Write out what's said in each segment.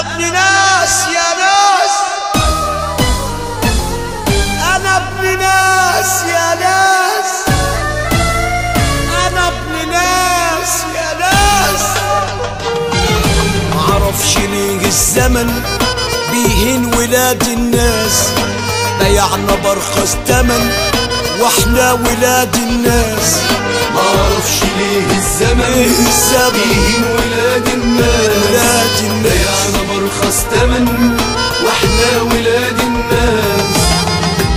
ابن ناس يا ناس، انا ابن ناس يا ناس، انا ابن ناس يا ناس. معرفش ليه الزمن بيهين ولاد الناس، بيعنا برخص تمن واحنا ولاد الناس. معرفش ليه الزمن بيهين ولاد الناس، بيعنا برخص تمن واحنا ولاد الناس.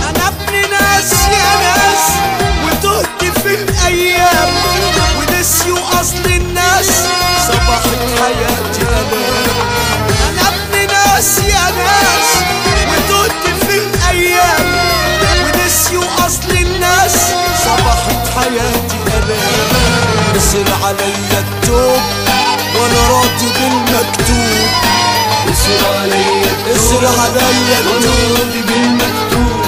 انا ابن ناس يا ناس وتهت في الايام، ونسيوا اصل الناس صبحت حياتي امان. انا ابن ناس يا ناس وتهت في الايام، ونسيوا اصل الناس صبحت حياتي امان. اسر عليا التوب وانا راضي بالمكتوب، اسر عليا اسر عليا وانا راضي بالمكتوب.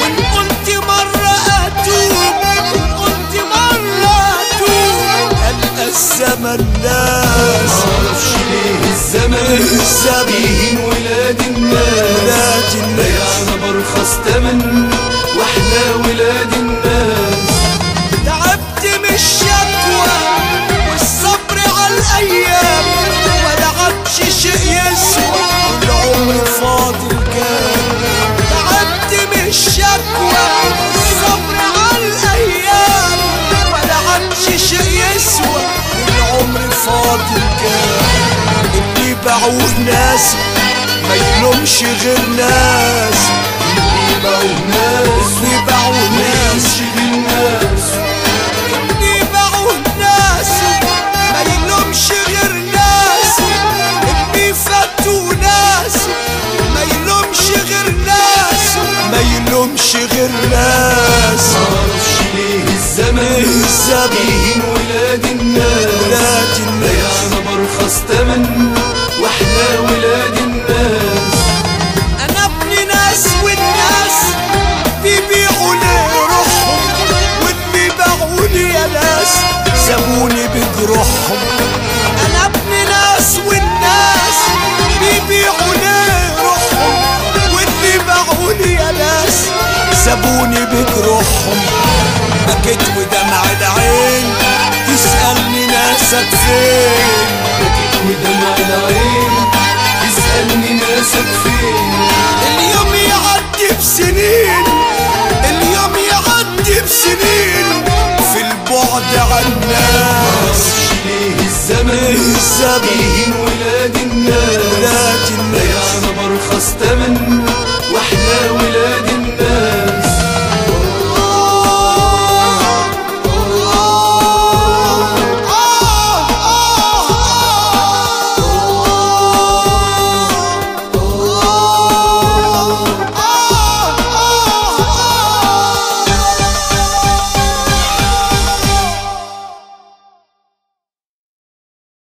وان قلت مرة اتوب، وان قلت مرة اتوب، القى الزمن ناس. معرفش ليه الزمن بيهين ولاد الناس، بيعنا برخص تمن واحنا ولاد الناس. تعبت من الشكوى والصبر على الايام، ولا عادش شيء يسوى والعمر فاضل كام. تعبت من الشكوى والصبر على الايام، ولا عادش شيء يسوى والعمر فاضل كام. اللي باعوه ناس ما يلومش غير ناس، اللي باعوه ناس اللي باعوه ناس، غير ناس. اللي باعوه ناس ما يلومش غير ناس، اللي فاتوا ناس ما يلومش غير ناس، ما يلومش غير ناس. معرفش ليه الزمن بيهين ولاد الناس، بيعنا برخص تمن واحنا ولاد الناس. انا ابن ناس والناس بيبيعوا لي روحهم، واللي باعوا لي يا ناس سابوني بجروحهم. انا ابن ناس والناس بيبيعوا لي روحهم، واللي باعوا لي يا ناس سابوني بجروحهم. بكيت ودمع العين تسألني ناسك فين، بكيت ودمع العين تسألني ناسك فين. اليوم يعدي بسنين، اليوم يعدي بسنين في البعد عن الناس. معرفش ليه الزمن